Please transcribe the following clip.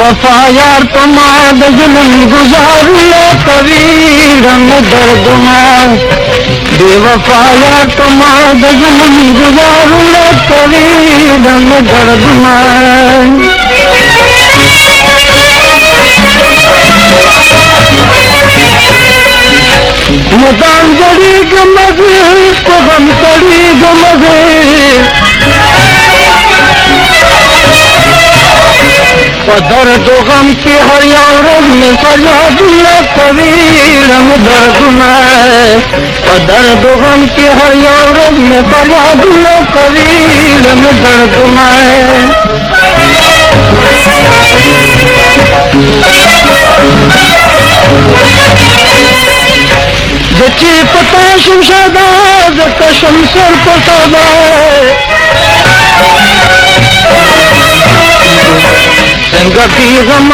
बेवफा यार तुमाद जुल्म गुजार ले कभी रंग दर्द में। बेवफा यार तुमाद जुल्म गुजार ले कभी रंग दर्द में। मुदान जड़ी गमग तो गम कड़ी गमग पदर दो गम के हर औरत में फरियाद न कभी रंग दर्द में। पदर दो गम के हर औरत में फरियाद न कभी रंग दर्द में। बच्चे पता शमशादाज कसम सर पता संगति गम